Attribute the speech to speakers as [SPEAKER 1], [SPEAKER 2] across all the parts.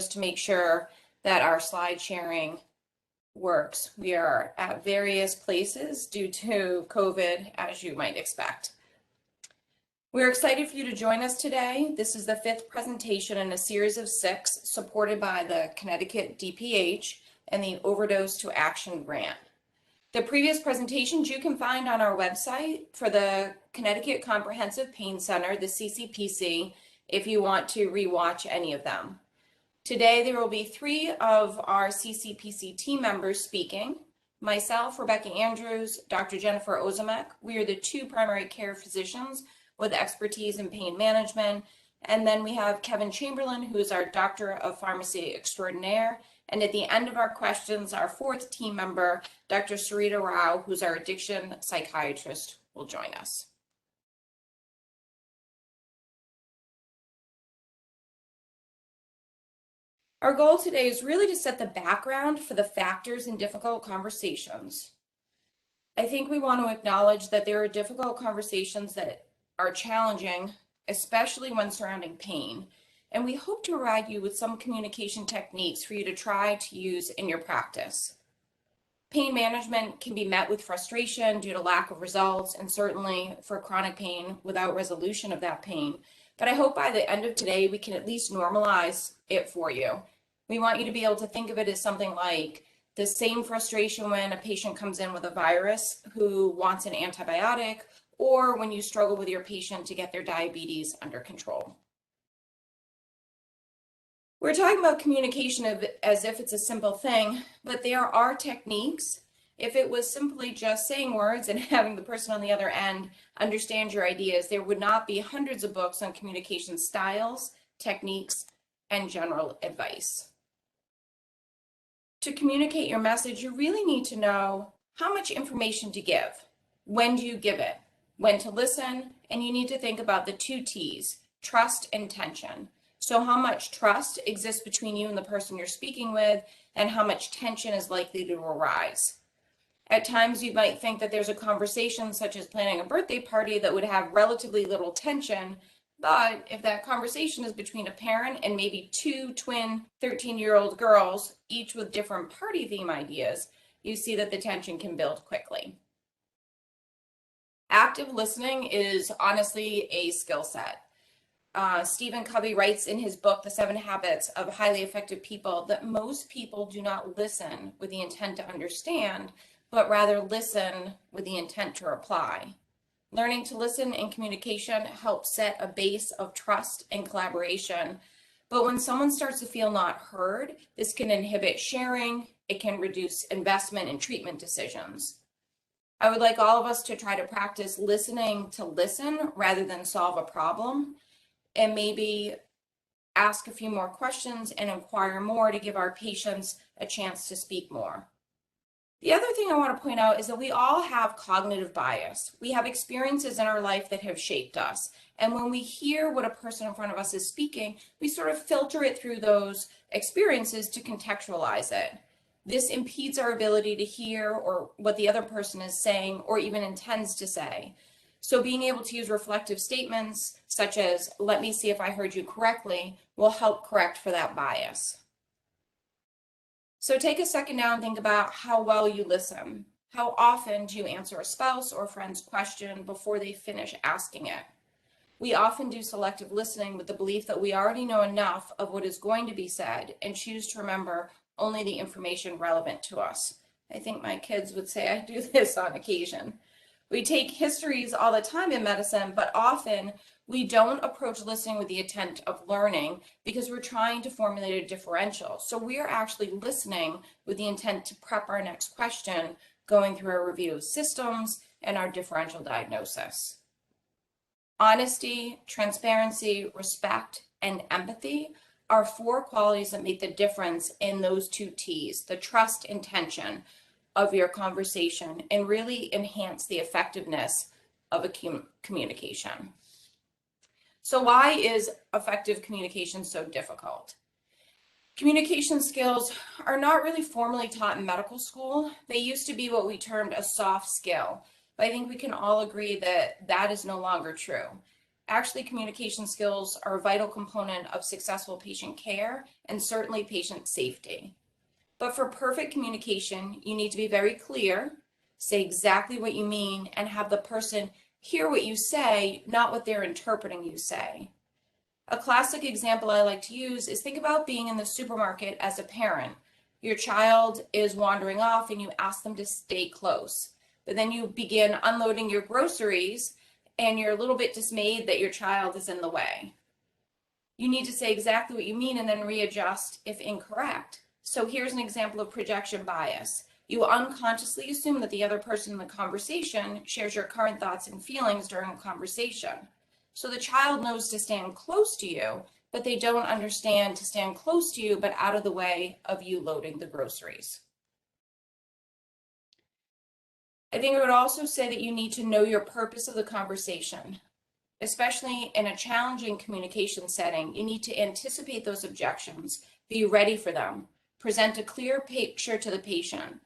[SPEAKER 1] just to make sure that our slide sharing works. We are at various places due to COVID, as you might expect. We're excited for you to join us today. This is the 5th presentation in a series of 6 supported by the Connecticut DPH and the Overdose to Action grant. The previous presentations you can find on our website for the Connecticut Comprehensive Pain Center, the CCPC, if you want to rewatch any of them. Today, there will be 3 of our CCPC team members speaking. Myself, Rebecca Andrews, Dr. Jennifer Ozimek. We are the 2 primary care physicians with expertise in pain management. And then we have Kevin Chamberlin, who is our Doctor of Pharmacy Extraordinaire. And at the end of our questions, our 4th team member, Dr. Sarita Rao, who's our addiction psychiatrist, will join us. Our goal today is really to set the background for the factors in difficult conversations. I think we want to acknowledge that there are difficult conversations that are challenging, especially when surrounding pain. And we hope to provide you with some communication techniques for you to try to use in your practice. Pain management can be met with frustration due to lack of results, and certainly for chronic pain without resolution of that pain. But I hope by the end of today, we can at least normalize it for you. We want you to be able to think of it as something like the same frustration when a patient comes in with a virus who wants an antibiotic, or when you struggle with your patient to get their diabetes under control. We're talking about communication as if it's a simple thing, but there are techniques. If it was simply just saying words and having the person on the other end understand your ideas, there would not be hundreds of books on communication styles, techniques, and general advice. To communicate your message, you really need to know how much information to give. When do you give it? When to listen, and you need to think about the 2 T's, trust and tension. So how much trust exists between you and the person you're speaking with, and how much tension is likely to arise. At times you might think that there's a conversation such as planning a birthday party that would have relatively little tension, but if that conversation is between a parent and maybe 2 twin 13-year-old girls, each with different party theme ideas, you see that the tension can build quickly. Active listening is honestly a skill set. Stephen Covey writes in his book, The 7 Habits of Highly Effective People, that most people do not listen with the intent to understand, but rather listen with the intent to reply. Learning to listen in communication helps set a base of trust and collaboration. But when someone starts to feel not heard, this can inhibit sharing. It can reduce investment in treatment decisions. I would like all of us to try to practice listening to listen rather than solve a problem, and maybe ask a few more questions and inquire more to give our patients a chance to speak more. The other thing I want to point out is that we all have cognitive bias. We have experiences in our life that have shaped us. And when we hear what a person in front of us is speaking, we sort of filter it through those experiences to contextualize it. This impedes our ability to hear or what the other person is saying or even intends to say. So being able to use reflective statements such as, let me see if I heard you correctly, will help correct for that bias. So take a second now and think about how well you listen. How often do you answer a spouse or friend's question before they finish asking it? We often do selective listening with the belief that we already know enough of what is going to be said and choose to remember only the information relevant to us. I think my kids would say I do this on occasion. We take histories all the time in medicine, but often we don't approach listening with the intent of learning because we're trying to formulate a differential. So we are actually listening with the intent to prep our next question, going through a review of systems and our differential diagnosis. Honesty, transparency, respect, and empathy are 4 qualities that make the difference in those 2 T's, the trust and tension of your conversation, and really enhance the effectiveness of a communication. So why is effective communication so difficult? Communication skills are not really formally taught in medical school. They used to be what we termed a soft skill, but I think we can all agree that that is no longer true. Actually, communication skills are a vital component of successful patient care and certainly patient safety. But for perfect communication, you need to be very clear, say exactly what you mean, and have the person hear what you say, not what they're interpreting you say. A classic example I like to use is think about being in the supermarket as a parent. Your child is wandering off and you ask them to stay close. But then you begin unloading your groceries and you're a little bit dismayed that your child is in the way. You need to say exactly what you mean and then readjust if incorrect. So here's an example of projection bias. You unconsciously assume that the other person in the conversation shares your current thoughts and feelings during a conversation. So the child knows to stand close to you, but they don't understand to stand close to you, but out of the way of you loading the groceries. I think I would also say that you need to know your purpose of the conversation. Especially in a challenging communication setting, you need to anticipate those objections, be ready for them, present a clear picture to the patient.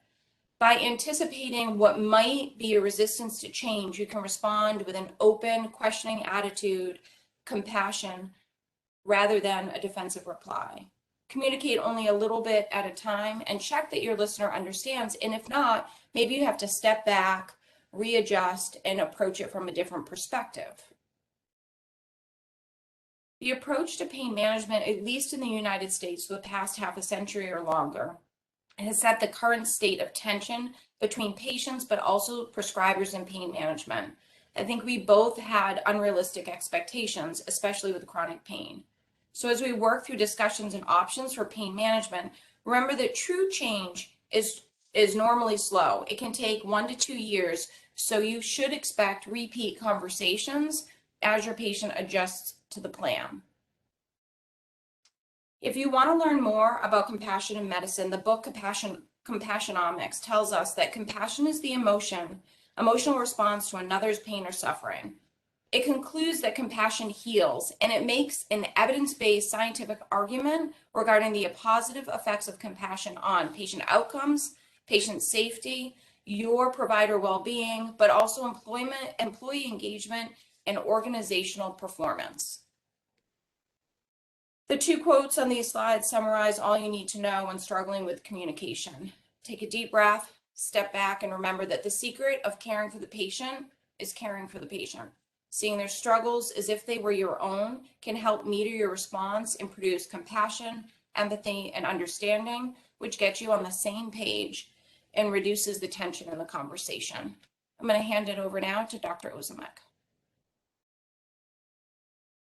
[SPEAKER 1] By anticipating what might be a resistance to change, you can respond with an open, questioning attitude, compassion, rather than a defensive reply. Communicate only a little bit at a time and check that your listener understands. And if not, maybe you have to step back, readjust, and approach it from a different perspective. The approach to pain management, at least in the United States for the past half a century or longer, has set the current state of tension between patients, but also prescribers and pain management. I think we both had unrealistic expectations, especially with chronic pain. So as we work through discussions and options for pain management, remember that true change is normally slow. It can take 1 to 2 years, so you should expect repeat conversations as your patient adjusts to the plan. If you want to learn more about compassion in medicine, the book Compassionomics tells us that compassion is the emotional response to another's pain or suffering. It concludes that compassion heals, and it makes an evidence-based scientific argument regarding the positive effects of compassion on patient outcomes, patient safety, your provider well-being, but also employee engagement, and organizational performance. The 2 quotes on these slides summarize all you need to know when struggling with communication. Take a deep breath, step back, and remember that the secret of caring for the patient is caring for the patient. Seeing their struggles as if they were your own can help meter your response and produce compassion, empathy, and understanding, which gets you on the same page and reduces the tension in the conversation. I'm going to hand it over now to Dr. Ozimek.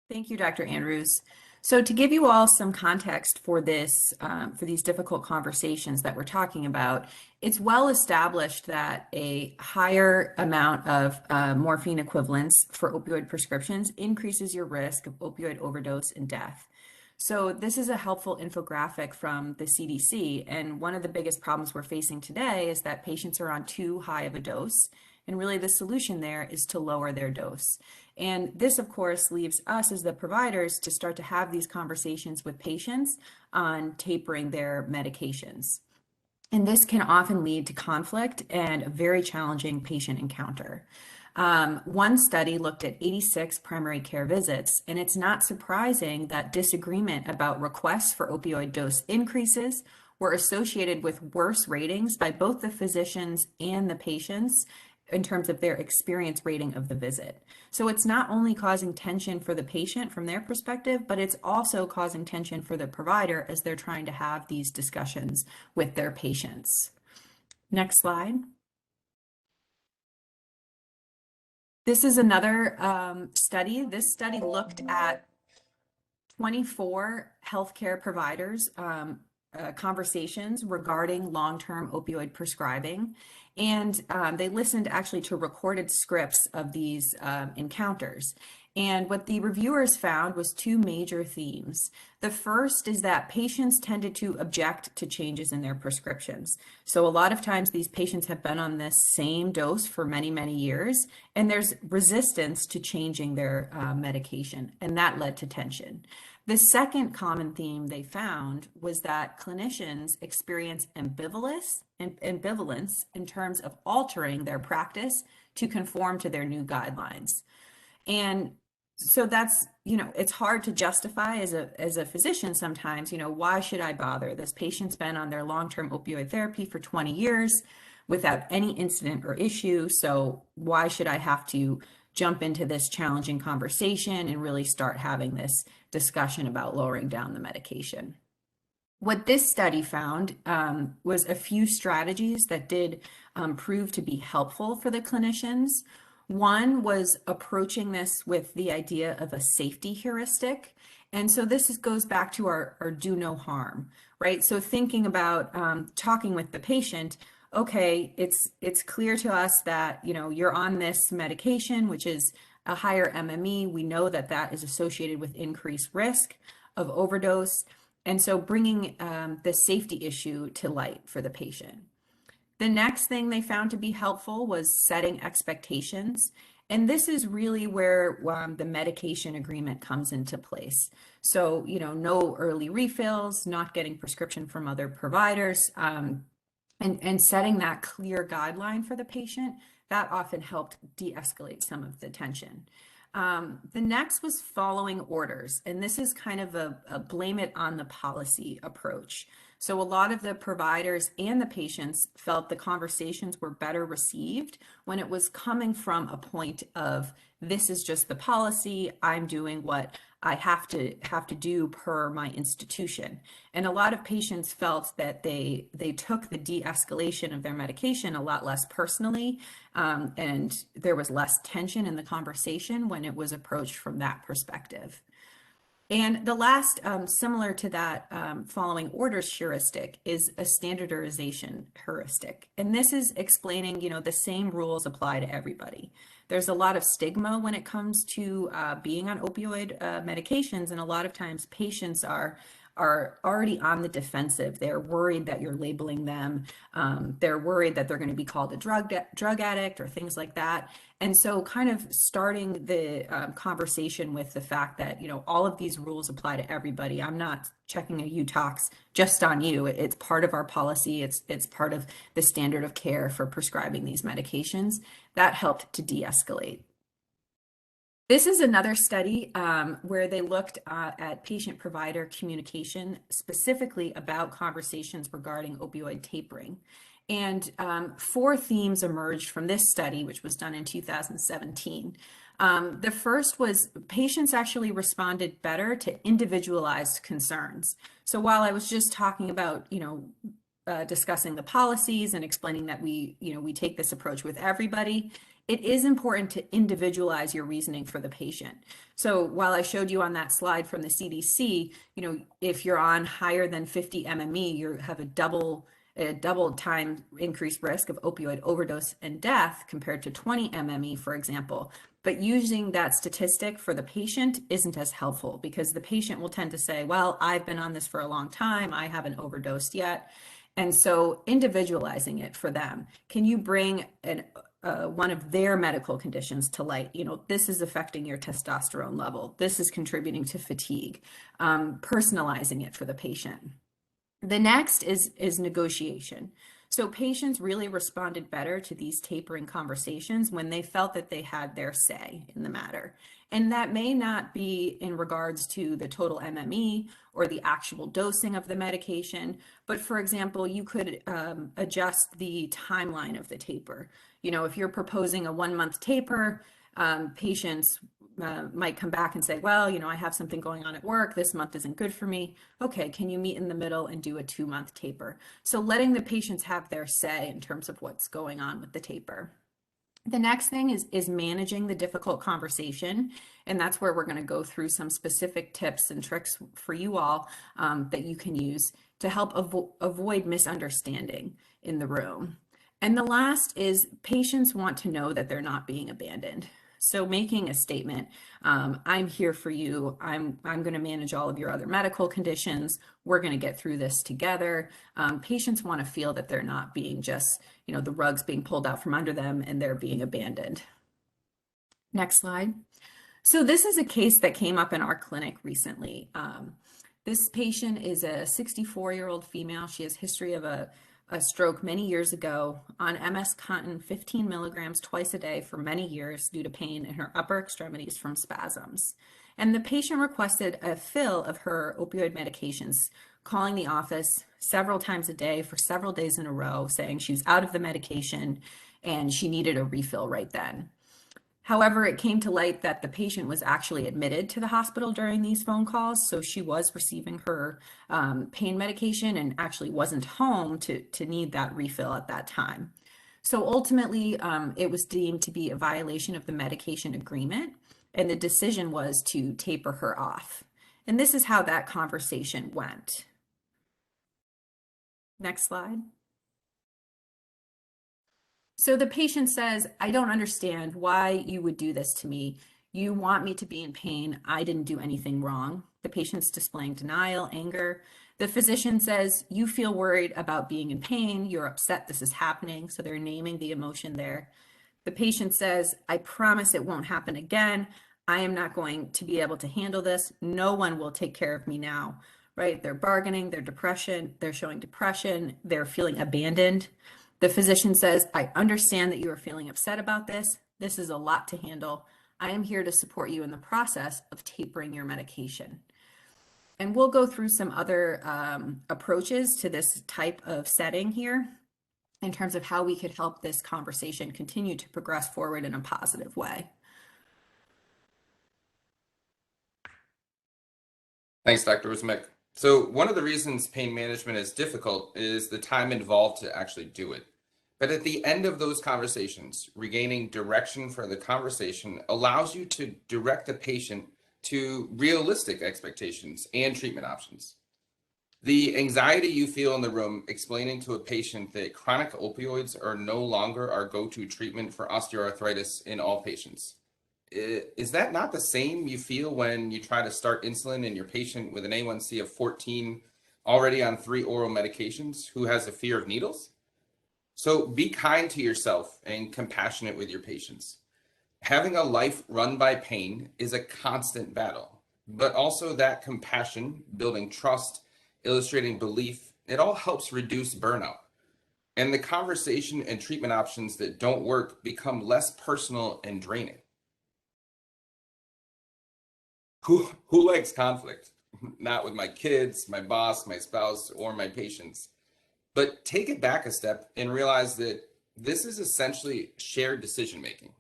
[SPEAKER 2] Thank you, Dr. Andrews. So to give you all some context for this, for these difficult conversations that we're talking about, it's well established that a higher amount of morphine equivalents for opioid prescriptions increases your risk of opioid overdose and death. So this is a helpful infographic from the CDC, and one of the biggest problems we're facing today is that patients are on too high of a dose, and really the solution there is to lower their dose. And this, of course, leaves us as the providers to start to have these conversations with patients on tapering their medications. And this can often lead to conflict and a very challenging patient encounter. One study looked at 86 primary care visits, and it's not surprising that disagreement about requests for opioid dose increases were associated with worse ratings by both the physicians and the patients in terms of their experience rating of the visit. So it's not only causing tension for the patient from their perspective, but it's also causing tension for the provider as they're trying to have these discussions with their patients. Next slide. This is another study. This study looked at 24 healthcare providers' conversations regarding long-term opioid prescribing. And they listened actually to recorded scripts of these encounters. And what the reviewers found was 2 major themes. The first is that patients tended to object to changes in their prescriptions. So a lot of times these patients have been on this same dose for many, many years, and there's resistance to changing their medication, and that led to tension. The second common theme they found was that clinicians experience ambivalence in terms of altering their practice to conform to their new guidelines. And so that's, it's hard to justify as a physician sometimes, why should I bother? This patient's been on their long-term opioid therapy for 20 years without any incident or issue. So why should I have to jump into this challenging conversation and really start having this discussion about lowering down the medication? What this study found was a few strategies that did prove to be helpful for the clinicians. One was approaching this with the idea of a safety heuristic. And so this goes back to our do no harm, right? So thinking about talking with the patient, okay, it's clear to us that, you're on this medication, which is a higher MME. We know that that is associated with increased risk of overdose. And so bringing the safety issue to light for the patient. The next thing they found to be helpful was setting expectations. And this is really where the medication agreement comes into place. So, no early refills, not getting prescription from other providers, and setting that clear guideline for the patient, that often helped de-escalate some of the tension. The next was following orders, and this is kind of a blame it on the policy approach. So a lot of the providers and the patients felt the conversations were better received when it was coming from a point of, this is just the policy, I'm doing what I have to do per my institution. And a lot of patients felt that they took the de-escalation of their medication a lot less personally, and there was less tension in the conversation when it was approached from that perspective. And the last, similar to that following orders heuristic, is a standardization heuristic. And this is explaining, the same rules apply to everybody. There's a lot of stigma when it comes to being on opioid medications, and a lot of times patients are already on the defensive. They're worried that you're labeling them. They're worried that they're going to be called a drug addict or things like that. And so kind of starting the conversation with the fact that, all of these rules apply to everybody. I'm not checking a UTox just on you. It's part of our policy. It's part of the standard of care for prescribing these medications. That helped to de-escalate. This is another study where they looked at patient-provider communication, specifically about conversations regarding opioid tapering. And 4 themes emerged from this study, which was done in 2017. The first was patients actually responded better to individualized concerns. So while I was just talking about, discussing the policies and explaining that we take this approach with everybody, it is important to individualize your reasoning for the patient. So while I showed you on that slide from the CDC, if you're on higher than 50 MME, you have a double time increased risk of opioid overdose and death compared to 20 MME, for example. But using that statistic for the patient isn't as helpful, because the patient will tend to say, well, I've been on this for a long time, I haven't overdosed yet. And so individualizing it for them, can you bring one of their medical conditions to light? This is affecting your testosterone level. This is contributing to fatigue. Personalizing it for the patient. The next is negotiation. So patients really responded better to these tapering conversations when they felt that they had their say in the matter. And that may not be in regards to the total MME or the actual dosing of the medication, but for example, you could adjust the timeline of the taper. If you're proposing a 1-month taper, patients might come back and say, well, I have something going on at work. This month isn't good for me. Okay, can you meet in the middle and do a 2-month taper? So letting the patients have their say in terms of what's going on with the taper. The next thing is managing the difficult conversation. And that's where we're going to go through some specific tips and tricks for you all that you can use to help avoid misunderstanding in the room. And the last is patients want to know that they're not being abandoned. So making a statement, I'm here for you. I'm going to manage all of your other medical conditions. We're going to get through this together. Patients want to feel that they're not being just, the rug's being pulled out from under them and they're being abandoned. Next slide. So this is a case that came up in our clinic recently. This patient is a 64-year-old female. She has history of a a stroke many years ago on MS Contin 15 milligrams twice a day for many years due to pain in her upper extremities from spasms. And the patient requested a fill of her opioid medications, calling the office several times a day for several days in a row, saying she was out of the medication and she needed a refill right then. However, it came to light that the patient was actually admitted to the hospital during these phone calls, so she was receiving her pain medication and actually wasn't home to need that refill at that time. So ultimately, it was deemed to be a violation of the medication agreement, and the decision was to taper her off. And this is how that conversation went. Next slide. So the patient says, I don't understand why you would do this to me. You want me to be in pain. I didn't do anything wrong. The patient's displaying denial, anger. The physician says, you feel worried about being in pain. You're upset this is happening. So they're naming the emotion there. The patient says, I promise it won't happen again. I am not going to be able to handle this. No one will take care of me now, right? They're bargaining, they're showing depression, they're feeling abandoned. The physician says, I understand that you are feeling upset about this. This is a lot to handle. I am here to support you in the process of tapering your medication. And we'll go through some other approaches to this type of setting here in terms of how we could help this conversation continue to progress forward in a positive way.
[SPEAKER 3] Thanks, Dr. Ozimek. So one of the reasons pain management is difficult is the time involved to actually do it. But at the end of those conversations, regaining direction for the conversation allows you to direct the patient to realistic expectations and treatment options. The anxiety you feel in the room explaining to a patient that chronic opioids are no longer our go-to treatment for osteoarthritis in all patients. Is that not the same you feel when you try to start insulin in your patient with an A1C of 14, already on 3 oral medications, who has a fear of needles? So be kind to yourself and compassionate with your patients. Having a life run by pain is a constant battle, but also that compassion, building trust, illustrating belief, it all helps reduce burnout. And the conversation and treatment options that don't work become less personal and draining. Who likes conflict? Not with my kids, my boss, my spouse, or my patients. But take it back a step and realize that this is essentially shared decision making.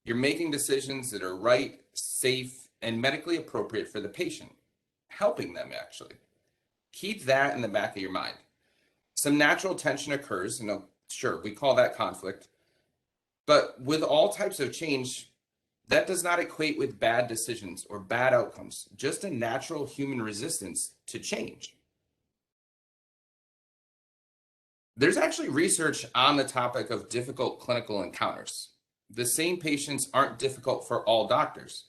[SPEAKER 3] You're making decisions that are right, safe, and medically appropriate for the patient, helping them actually. Keep that in the back of your mind. Some natural tension occurs, and sure, we call that conflict. But with all types of change, that does not equate with bad decisions or bad outcomes, just a natural human resistance to change. There's actually research on the topic of difficult clinical encounters. The same patients aren't difficult for all doctors.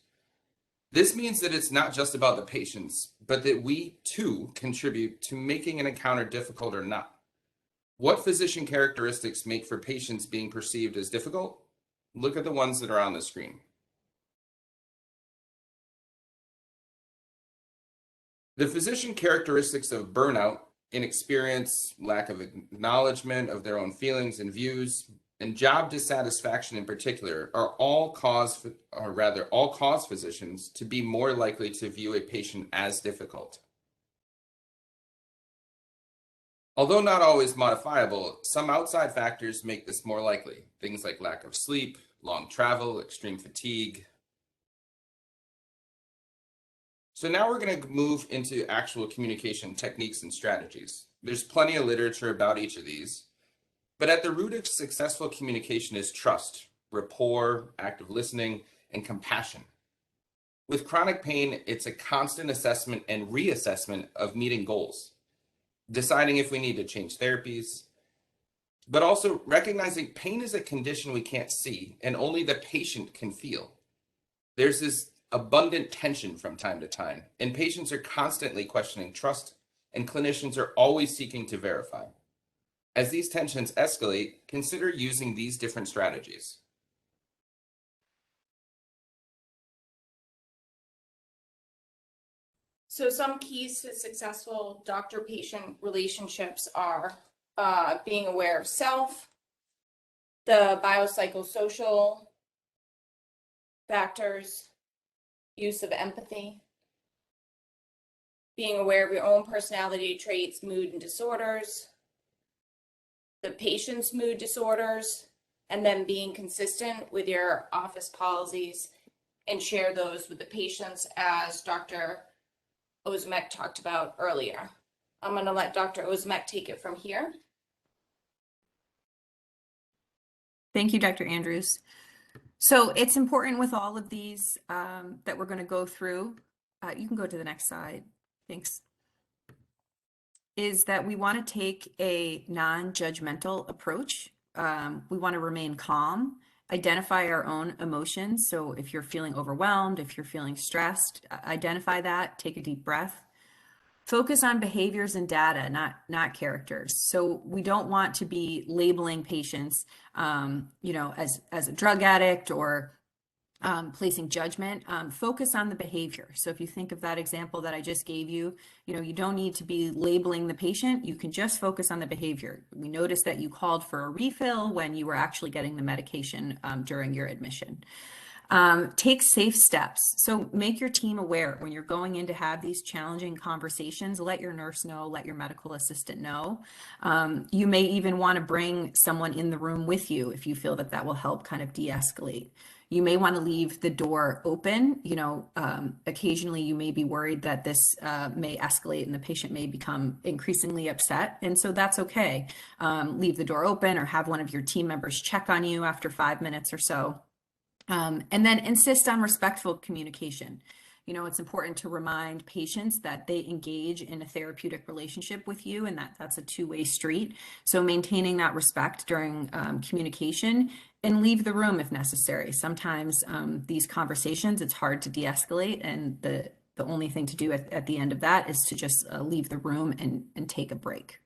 [SPEAKER 3] This means that it's not just about the patients, but that we too contribute to making an encounter difficult or not. What physician characteristics make for patients being perceived as difficult? Look at the ones that are on the screen. The physician characteristics of burnout, inexperience, lack of acknowledgement of their own feelings and views, and job dissatisfaction in particular are all cause physicians to be more likely to view a patient as difficult. Although not always modifiable, some outside factors make this more likely. Things like lack of sleep, long travel, extreme fatigue. So now we're going to move into actual communication techniques and strategies. There's plenty of literature about each of these, but at the root of successful communication is trust, rapport, active listening, and compassion. With chronic pain, it's a constant assessment and reassessment of meeting goals, deciding if we need to change therapies, but also recognizing pain is a condition we can't see and only the patient can feel. There's this abundant tension from time to time, and patients are constantly questioning trust, and clinicians are always seeking to verify. As these tensions escalate, consider using these different strategies.
[SPEAKER 1] So some keys to successful doctor-patient relationships are being aware of self, the biopsychosocial factors, use of empathy, being aware of your own personality traits, mood and disorders, the patient's mood disorders, and then being consistent with your office policies and share those with the patients, as Dr. Ozimek talked about earlier. I'm going to let Dr. Ozimek take it from here.
[SPEAKER 2] Thank you, Dr. Andrews. So it's important with all of these that we're going to go through. You can go to the next slide. Thanks. Is that we want to take a non-judgmental approach. We want to remain calm, identify our own emotions. So if you're feeling overwhelmed, if you're feeling stressed, identify that, take a deep breath. Focus on behaviors and data, not characters. So we don't want to be labeling patients, as a drug addict or placing judgment. Focus on the behavior. So if you think of that example that I just gave you, you don't need to be labeling the patient. You can just focus on the behavior. We noticed that you called for a refill when you were actually getting the medication during your admission. Take safe steps. So make your team aware when you're going in to have these challenging conversations. Let your nurse know, let your medical assistant know. You may even want to bring someone in the room with you if you feel that that will help kind of de-escalate. You may want to leave the door open. Occasionally you may be worried that this may escalate and the patient may become increasingly upset. And so that's okay. Leave the door open or have one of your team members check on you after 5 minutes or so. And then insist on respectful communication. It's important to remind patients that they engage in a therapeutic relationship with you and that's a two-way street. So maintaining that respect during communication and leave the room if necessary. Sometimes these conversations, it's hard to de-escalate, and the only thing to do at the end of that is to just leave the room and take a break.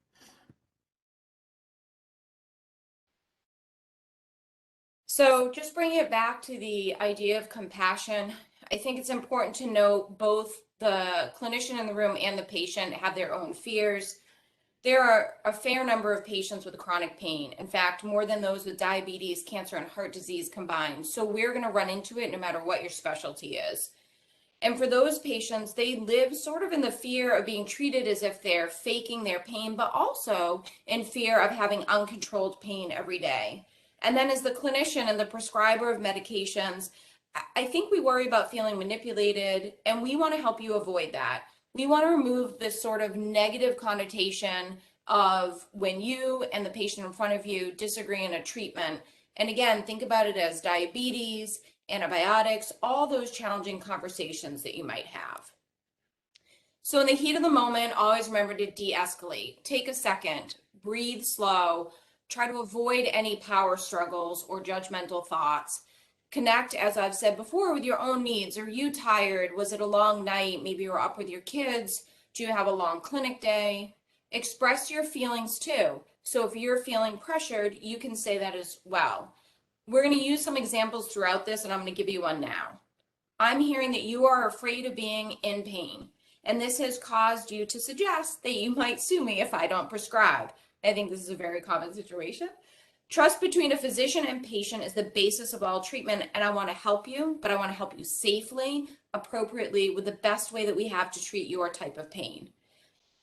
[SPEAKER 1] So just bringing it back to the idea of compassion, I think it's important to note both the clinician in the room and the patient have their own fears. There are a fair number of patients with chronic pain. In fact, more than those with diabetes, cancer, and heart disease combined. So we're going to run into it no matter what your specialty is. And for those patients, they live sort of in the fear of being treated as if they're faking their pain, but also in fear of having uncontrolled pain every day. And then as the clinician and the prescriber of medications, I think we worry about feeling manipulated, and we want to help you avoid that. We want to remove this sort of negative connotation of when you and the patient in front of you disagree in a treatment. And again, think about it as diabetes, antibiotics, all those challenging conversations that you might have. So in the heat of the moment, always remember to de-escalate. Take a second, breathe slow, try to avoid any power struggles or judgmental thoughts. Connect, as I've said before, with your own needs. Are you tired? Was it a long night? Maybe you were up with your kids. Do you have a long clinic day? Express your feelings too. So if you're feeling pressured, you can say that as well. We're going to use some examples throughout this, and I'm going to give you one now. I'm hearing that you are afraid of being in pain, and this has caused you to suggest that you might sue me if I don't prescribe. I think this is a very common situation. Trust between a physician and patient is the basis of all treatment, and I want to help you, but I want to help you safely, appropriately, with the best way that we have to treat your type of pain.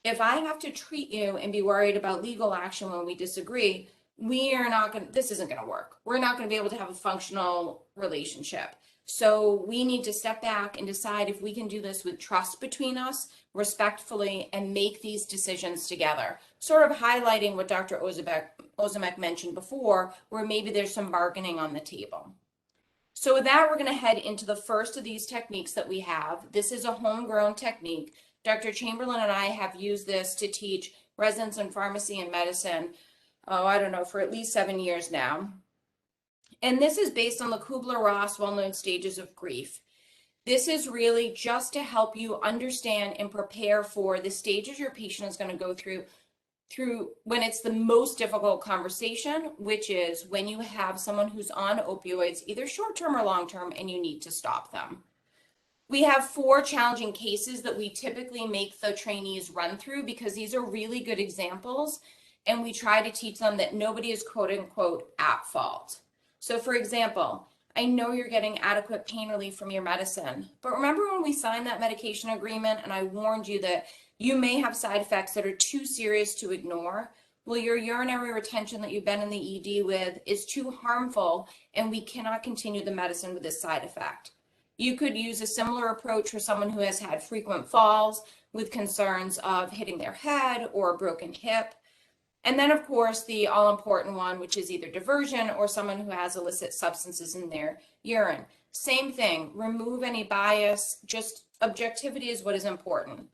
[SPEAKER 1] If I have to treat you and be worried about legal action when we disagree, this isn't going to work. We're not going to be able to have a functional relationship. So we need to step back and decide if we can do this with trust between us, respectfully, and make these decisions together. Sort of highlighting what Dr. Ozimek mentioned before, where maybe there's some bargaining on the table. So with that, we're going to head into the first of these techniques that we have. This is a homegrown technique. Dr. Chamberlin and I have used this to teach residents in pharmacy and medicine, for at least 7 years now. And this is based on the Kubler-Ross well-known stages of grief. This is really just to help you understand and prepare for the stages your patient is going to go through when it's the most difficult conversation, which is when you have someone who's on opioids, either short-term or long-term, and you need to stop them. We have 4 challenging cases that we typically make the trainees run through because these are really good examples. and we try to teach them that nobody is quote unquote at fault. So for example, I know you're getting adequate pain relief from your medicine, but remember when we signed that medication agreement and I warned you that you may have side effects that are too serious to ignore? Well, your urinary retention that you've been in the ED with is too harmful, and we cannot continue the medicine with this side effect. You could use a similar approach for someone who has had frequent falls with concerns of hitting their head or a broken hip. And then, of course, the all-important one, which is either diversion or someone who has illicit substances in their urine. Same thing, remove any bias, just objectivity is what is important.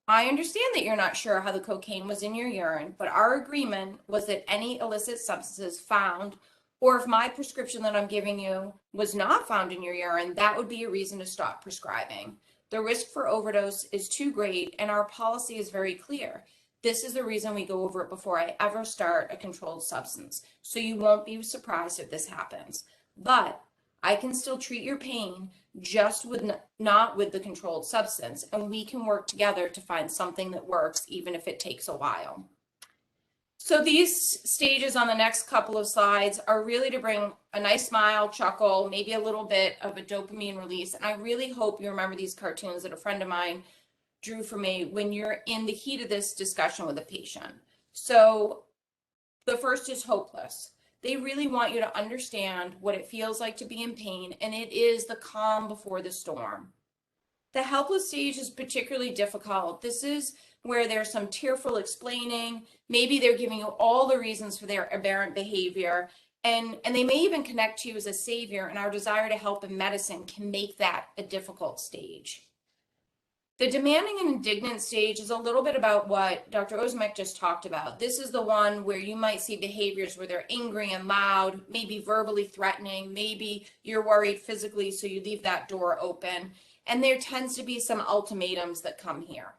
[SPEAKER 1] I understand that you're not sure how the cocaine was in your urine, but our agreement was that any illicit substances found, or if my prescription that I'm giving you was not found in your urine, that would be a reason to stop prescribing. The risk for overdose is too great, and our policy is very clear. This is the reason we go over it before I ever start a controlled substance. So you won't be surprised if this happens. But I can still treat your pain just with not with the controlled substance, and we can work together to find something that works, even if it takes a while. So these stages on the next couple of slides are really to bring a nice smile, chuckle, maybe a little bit of a dopamine release. And I really hope you remember these cartoons that a friend of mine drew for me when you're in the heat of this discussion with a patient. So the first is hopeless. They really want you to understand what it feels like to be in pain, and it is the calm before the storm. The helpless stage is particularly difficult. This is where there's some tearful explaining. Maybe they're giving you all the reasons for their aberrant behavior, and they may even connect to you as a savior, and our desire to help in medicine can make that a difficult stage. The demanding and indignant stage is a little bit about what Dr. Ozimek just talked about. This is the one where you might see behaviors where they're angry and loud, maybe verbally threatening, maybe you're worried physically, so you leave that door open. And there tends to be some ultimatums that come here.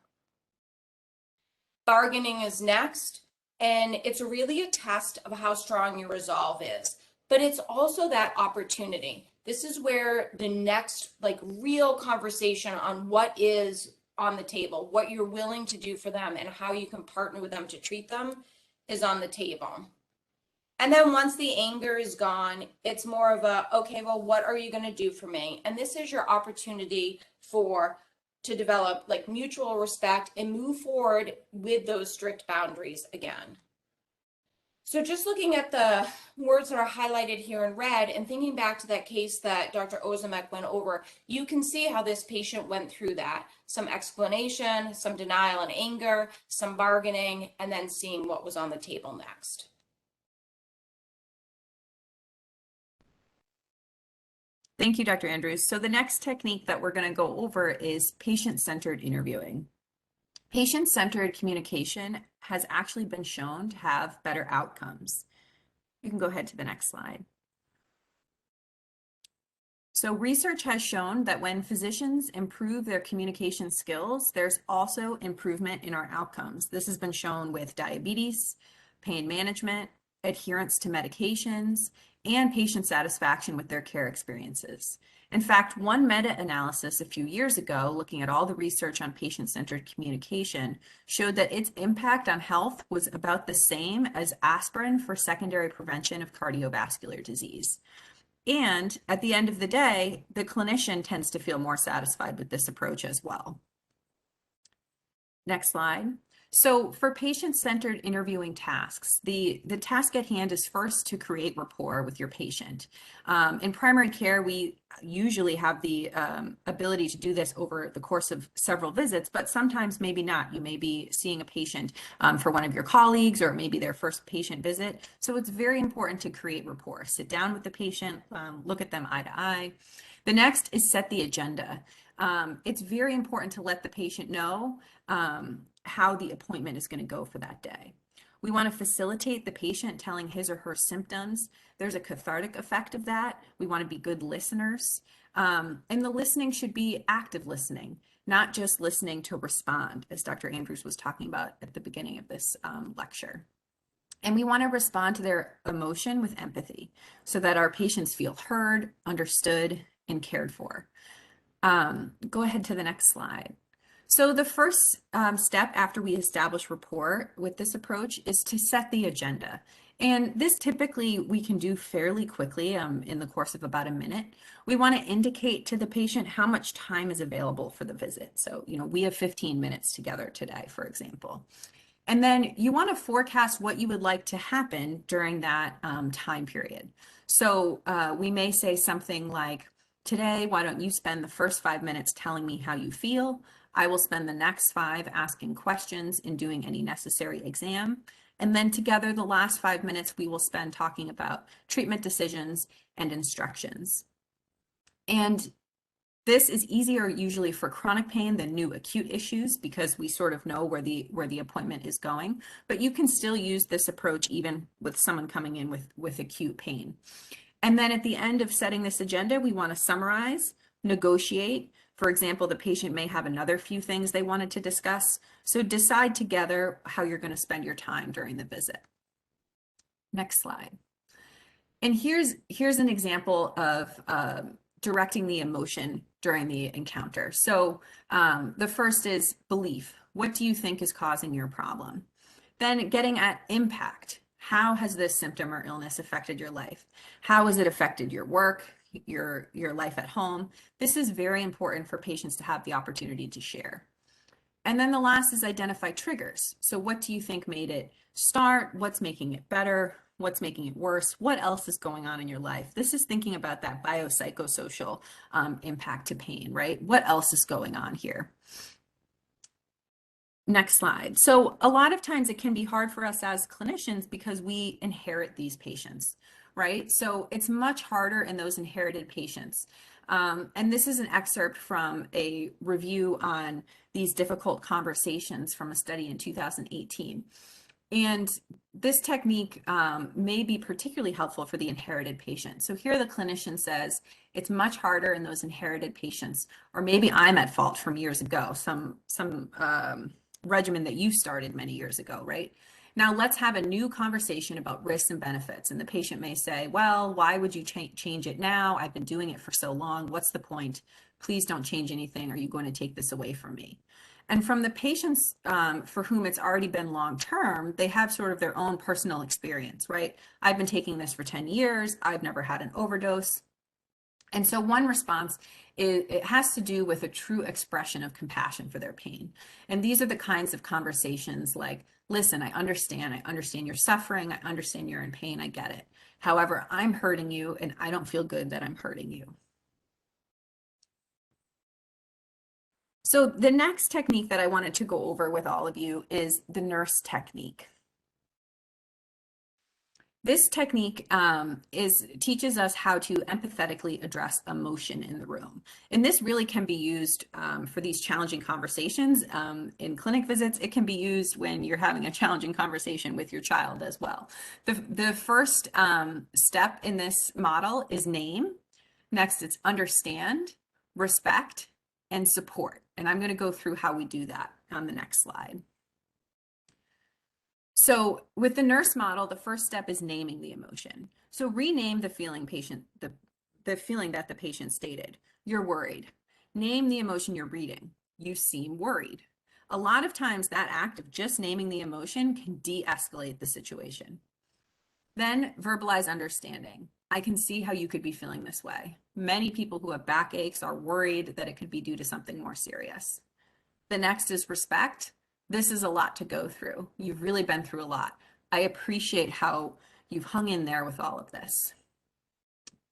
[SPEAKER 1] Bargaining is next, and it's really a test of how strong your resolve is. But it's also that opportunity. This is where the next real conversation on what is on the table, what you're willing to do for them and how you can partner with them to treat them is on the table. And then once the anger is gone, it's more of a, okay, well, what are you going to do for me? And this is your opportunity to develop mutual respect and move forward with those strict boundaries again. So just looking at the words that are highlighted here in red and thinking back to that case that Dr. Ozimek went over, you can see how this patient went through that. Some explanation, some denial and anger, some bargaining, and then seeing what was on the table next.
[SPEAKER 2] Thank you, Dr. Andrews. So the next technique that we're going to go over is patient-centered interviewing. Patient-centered communication has actually been shown to have better outcomes. You can go ahead to the next slide. So research has shown that when physicians improve their communication skills, there's also improvement in our outcomes. This has been shown with diabetes, pain management, adherence to medications, and patient satisfaction with their care experiences. In fact, one meta-analysis a few years ago, looking at all the research on patient-centered communication, showed that its impact on health was about the same as aspirin for secondary prevention of cardiovascular disease. And at the end of the day, the clinician tends to feel more satisfied with this approach as well. Next slide. So for patient-centered interviewing tasks, the task at hand is first to create rapport with your patient. In primary care, we usually have the ability to do this over the course of several visits, but sometimes maybe not. You may be seeing a patient for one of your colleagues or maybe their first patient visit. So it's very important to create rapport. Sit down with the patient, look at them eye to eye. The next is set the agenda. It's very important to let the patient know how the appointment is going to go for that day. We want to facilitate the patient telling his or her symptoms. There's a cathartic effect of that. We want to be good listeners. And the listening should be active listening, not just listening to respond, as Dr. Andrews was talking about at the beginning of this lecture. And we want to respond to their emotion with empathy so that our patients feel heard, understood, and cared for. Go ahead to the next slide. So the first step after we establish rapport with this approach is to set the agenda. And this typically we can do fairly quickly in the course of about a minute. We want to indicate to the patient how much time is available for the visit. So, we have 15 minutes together today, for example. And then you want to forecast what you would like to happen during that time period. So we may say something like, today, why don't you spend the first 5 minutes telling me how you feel? I will spend the next 5 asking questions and doing any necessary exam. And then together, the last 5 minutes, we will spend talking about treatment decisions and instructions. And this is easier usually for chronic pain than new acute issues because we sort of know where the appointment is going, but you can still use this approach even with someone coming in with acute pain. And then at the end of setting this agenda, we want to summarize, negotiate. For example, the patient may have another few things they wanted to discuss. So decide together how you're going to spend your time during the visit. Next slide. And here's an example of directing the emotion during the encounter. So the first is belief. What do you think is causing your problem? Then getting at impact. How has this symptom or illness affected your life? How has it affected your work, your life at home? This is very important for patients to have the opportunity to share. And then the last is identify triggers. So what do you think made it start? What's making it better? What's making it worse? What else is going on in your life? This is thinking about that biopsychosocial impact to pain, right? What else is going on here? Next slide. So a lot of times it can be hard for us as clinicians because we inherit these patients, right? So it's much harder in those inherited patients. And this is an excerpt from a review on these difficult conversations from a study in 2018. And this technique may be particularly helpful for the inherited patient. So here the clinician says, it's much harder in those inherited patients, or maybe I'm at fault from years ago, some regimen that you started many years ago, right? Now let's have a new conversation about risks and benefits. And the patient may say, well, why would you change it now? I've been doing it for so long. What's the point? Please don't change anything. Are you going to take this away from me? And from the patients for whom it's already been long-term, they have sort of their own personal experience, right? I've been taking this for 10 years. I've never had an overdose. And so one response is, it has to do with a true expression of compassion for their pain. And these are the kinds of conversations like, listen, I understand your suffering. I understand you're in pain. I get it. However, I'm hurting you and I don't feel good that I'm hurting you. So the next technique that I wanted to go over with all of you is the nurse technique. This technique teaches us how to empathetically address emotion in the room. And this really can be used for these challenging conversations. In clinic visits, it can be used when you're having a challenging conversation with your child as well. The first step in this model is name. Next, it's understand, respect, and support. And I'm going to go through how we do that on the next slide. So with the nurse model, the first step is naming the emotion. So rename the feeling the feeling that the patient stated. You're worried. Name the emotion you're reading. You seem worried. A lot of times that act of just naming the emotion can de-escalate the situation. Then verbalize understanding. I can see how you could be feeling this way. Many people who have backaches are worried that it could be due to something more serious. The next is respect. This is a lot to go through. You've really been through a lot. I appreciate how you've hung in there with all of this.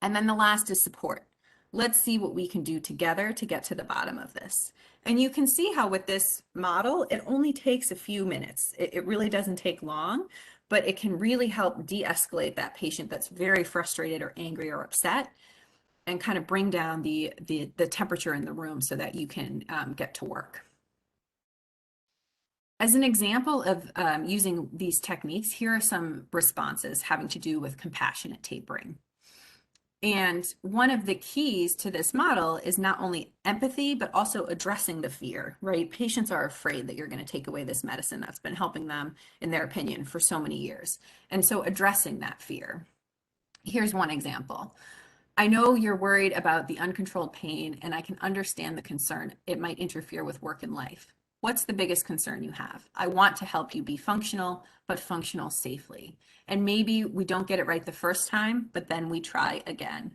[SPEAKER 2] And then the last is support. Let's see what we can do together to get to the bottom of this. And you can see how with this model, it only takes a few minutes. It really doesn't take long, but it can really help de-escalate that patient that's very frustrated or angry or upset and kind of bring down the temperature in the room so that you can get to work. As an example of using these techniques, here are some responses having to do with compassionate tapering. And one of the keys to this model is not only empathy, but also addressing the fear, right? Patients are afraid that you're going to take away this medicine that's been helping them, in their opinion, for so many years. And so addressing that fear. Here's one example. I know you're worried about the uncontrolled pain, and I can understand the concern. It might interfere with work and life. What's the biggest concern you have? I want to help you be functional, but functional safely. And maybe we don't get it right the first time, but then we try again.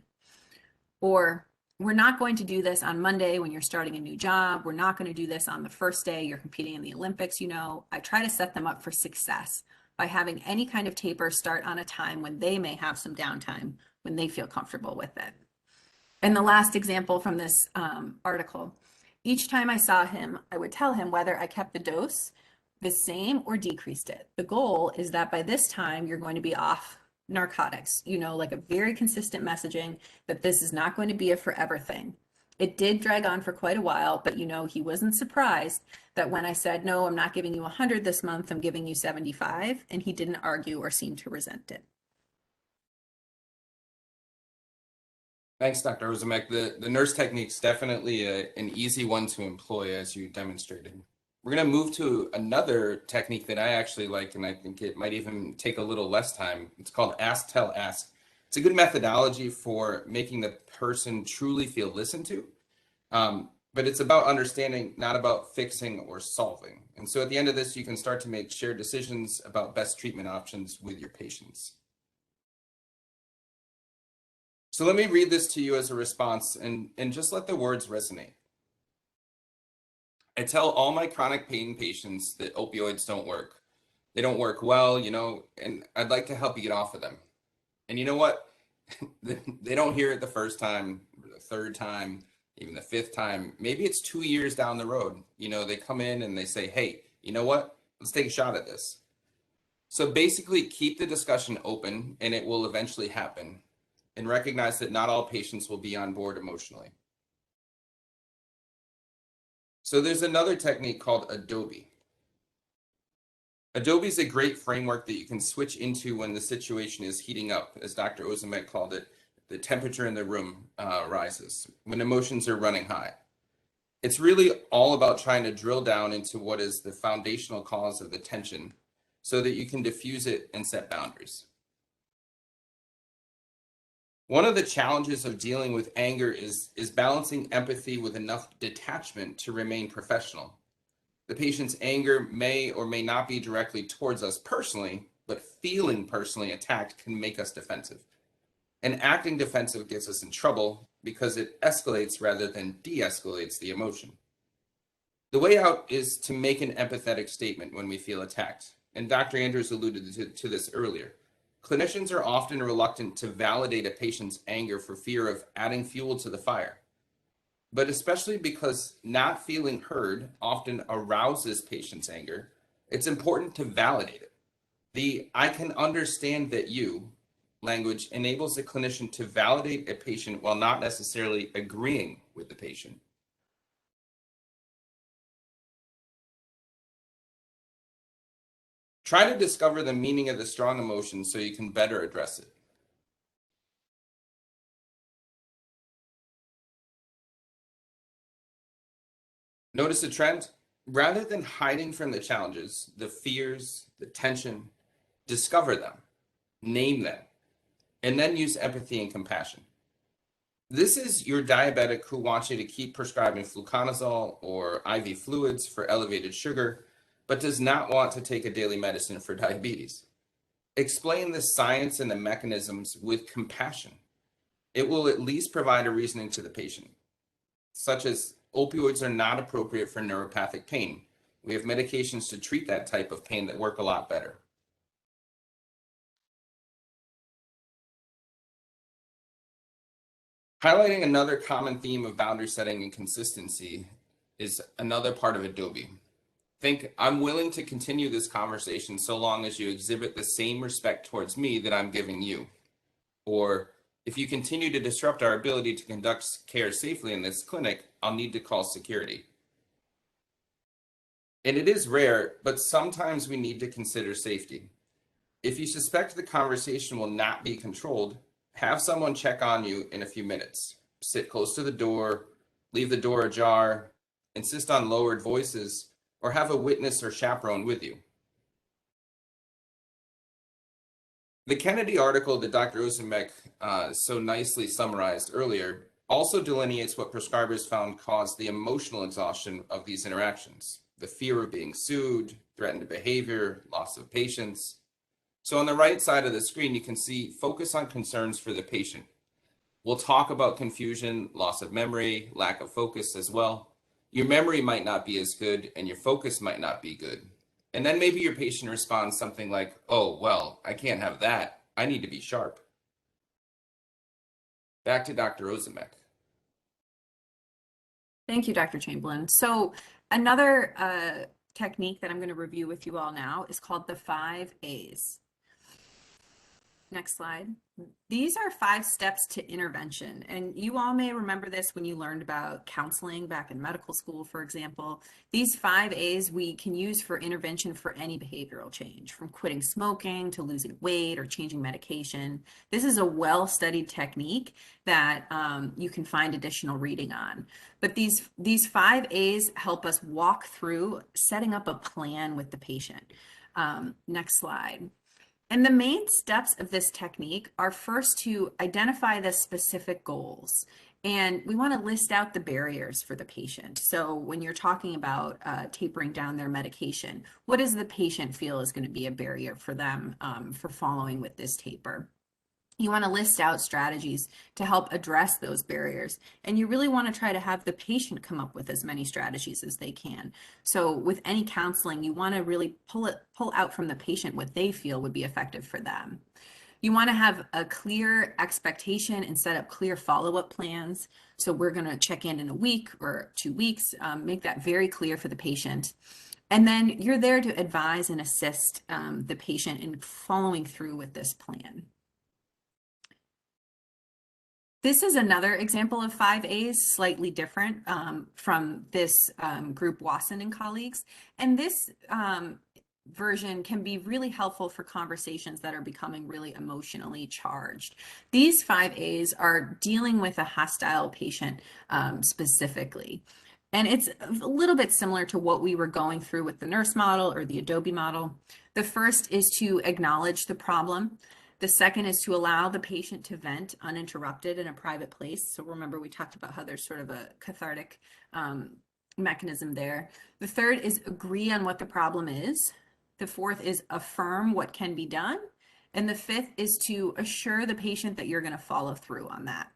[SPEAKER 2] Or we're not going to do this on Monday when you're starting a new job. We're not going to do this on the first day you're competing in the Olympics. I try to set them up for success by having any kind of taper start on a time when they may have some downtime, when they feel comfortable with it. And the last example from this article, each time I saw him, I would tell him whether I kept the dose the same or decreased it. The goal is that by this time, you're going to be off narcotics, like a very consistent messaging that this is not going to be a forever thing. It did drag on for quite a while, but he wasn't surprised that when I said, no, I'm not giving you 100 this month, I'm giving you 75, and he didn't argue or seem to resent it.
[SPEAKER 3] Thanks, Dr. Ozimek. The nurse technique's definitely an easy one to employ, as you demonstrated. We're going to move to another technique that I actually like, and I think it might even take a little less time. It's called ask, tell, ask. It's a good methodology for making the person truly feel listened to, but it's about understanding, not about fixing or solving. And so at the end of this, you can start to make shared decisions about best treatment options with your patients. So let me read this to you as a response and just let the words resonate. I tell all my chronic pain patients that opioids don't work. They don't work well, and I'd like to help you get off of them. And you know what? They don't hear it the first time, the third time, even the fifth time. Maybe it's 2 years down the road. They come in and they say, hey, you know what? Let's take a shot at this. So basically keep the discussion open and it will eventually happen. And recognize that not all patients will be on board emotionally. So there's another technique called Adobe. Adobe is a great framework that you can switch into when the situation is heating up, as Dr. Ozimek called it, the temperature in the room rises, when emotions are running high. It's really all about trying to drill down into what is the foundational cause of the tension so that you can diffuse it and set boundaries. One of the challenges of dealing with anger is balancing empathy with enough detachment to remain professional. The patient's anger may or may not be directly towards us personally, but feeling personally attacked can make us defensive. And acting defensive gets us in trouble because it escalates rather than de-escalates the emotion. The way out is to make an empathetic statement when we feel attacked. And Dr. Andrews alluded to this earlier. Clinicians are often reluctant to validate a patient's anger for fear of adding fuel to the fire. But especially because not feeling heard often arouses patients' anger, it's important to validate it. The "I can understand that you" language enables the clinician to validate a patient while not necessarily agreeing with the patient. Try to discover the meaning of the strong emotion so you can better address it. Notice a trend? Rather than hiding from the challenges, the fears, the tension, discover them, name them, and then use empathy and compassion. This is your diabetic who wants you to keep prescribing fluconazole or IV fluids for elevated sugar, but does not want to take a daily medicine for diabetes. Explain the science and the mechanisms with compassion. It will at least provide a reasoning to the patient, such as opioids are not appropriate for neuropathic pain. We have medications to treat that type of pain that work a lot better. Highlighting another common theme of boundary setting and consistency is another part of Adobe. Think, I'm willing to continue this conversation so long as you exhibit the same respect towards me that I'm giving you. Or, if you continue to disrupt our ability to conduct care safely in this clinic, I'll need to call security. And it is rare, but sometimes we need to consider safety. If you suspect the conversation will not be controlled, have someone check on you in a few minutes. Sit close to the door, leave the door ajar, insist on lowered voices, or have a witness or chaperone with you. The Kennedy article that Dr. Ozimek so nicely summarized earlier also delineates what prescribers found caused the emotional exhaustion of these interactions. the fear of being sued, threatened behavior, loss of patience. So on the right side of the screen, you can see focus on concerns for the patient. We'll talk about confusion, loss of memory, lack of focus as well. Your memory might not be as good and your focus might not be good. And then maybe your patient responds something like, oh, well, I can't have that. I need to be sharp. Back to Dr. Ozimek.
[SPEAKER 2] Thank you, Dr. Chamberlin. So another technique that I'm going to review with you all now is called the 5 A's. Next slide. These are 5 steps to intervention. And you all may remember this when you learned about counseling back in medical school, for example. These 5 A's we can use for intervention for any behavioral change, from quitting smoking to losing weight or changing medication. This is a well-studied technique that you can find additional reading on. But these 5 A's help us walk through setting up a plan with the patient. Next slide. And the main steps of this technique are first to identify the specific goals. And we want to list out the barriers for the patient. So when you're talking about tapering down their medication, what does the patient feel is going to be a barrier for them for following with this taper? You want to list out strategies to help address those barriers. And you really want to try to have the patient come up with as many strategies as they can. So with any counseling, you want to really pull out from the patient what they feel would be effective for them. You want to have a clear expectation and set up clear follow-up plans. So we're going to check in a week or 2 weeks, make that very clear for the patient. And then you're there to advise and assist the patient in following through with this plan. This is another example of 5 A's, slightly different from this group Wasson and colleagues. And this version can be really helpful for conversations that are becoming really emotionally charged. These 5 A's are dealing with a hostile patient specifically. And it's a little bit similar to what we were going through with the nurse model or the Adobe model. The first is to acknowledge the problem. The second is to allow the patient to vent uninterrupted in a private place. So remember, we talked about how there's sort of a cathartic mechanism there. The third is agree on what the problem is. The fourth is affirm what can be done. And the fifth is to assure the patient that you're going to follow through on that.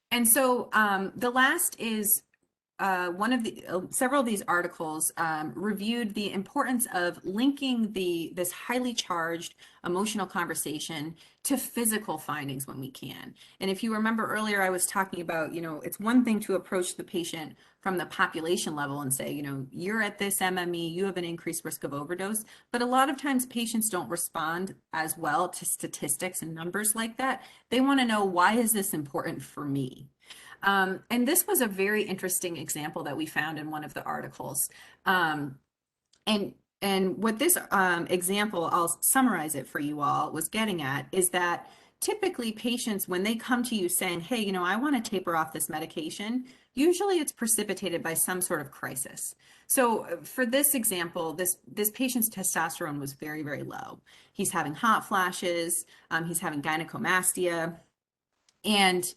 [SPEAKER 2] And so the last is several of these articles reviewed the importance of linking this highly charged emotional conversation to physical findings when we can. And if you remember earlier, I was talking about, it's one thing to approach the patient from the population level and say, you're at this MME, you have an increased risk of overdose. But a lot of times patients don't respond as well to statistics and numbers like that. They want to know, why is this important for me? And this was a very interesting example that we found in one of the articles. And what this example, I'll summarize it for you all, was getting at is that typically patients, when they come to you saying, hey, I want to taper off this medication, usually it's precipitated by some sort of crisis. So for this example, this patient's testosterone was very, very low. He's having hot flashes, he's having gynecomastia, and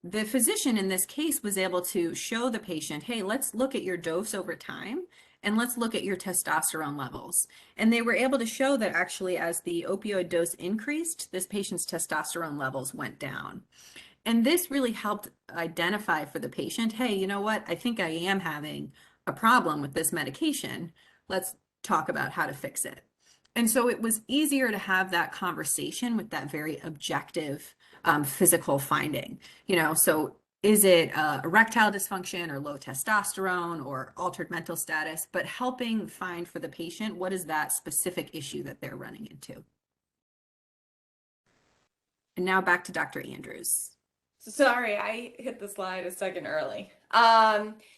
[SPEAKER 2] the physician in this case was able to show the patient, hey, let's look at your dose over time and let's look at your testosterone levels. And they were able to show that actually as the opioid dose increased, this patient's testosterone levels went down. And this really helped identify for the patient, hey, you know what? I think I am having a problem with this medication. Let's talk about how to fix it. And so it was easier to have that conversation with that very objective physical finding, so is it erectile dysfunction or low testosterone or altered mental status, but helping find for the patient, what is that specific issue that they're running into? And now back to Dr. Andrews.
[SPEAKER 1] Sorry, I hit the slide a second early.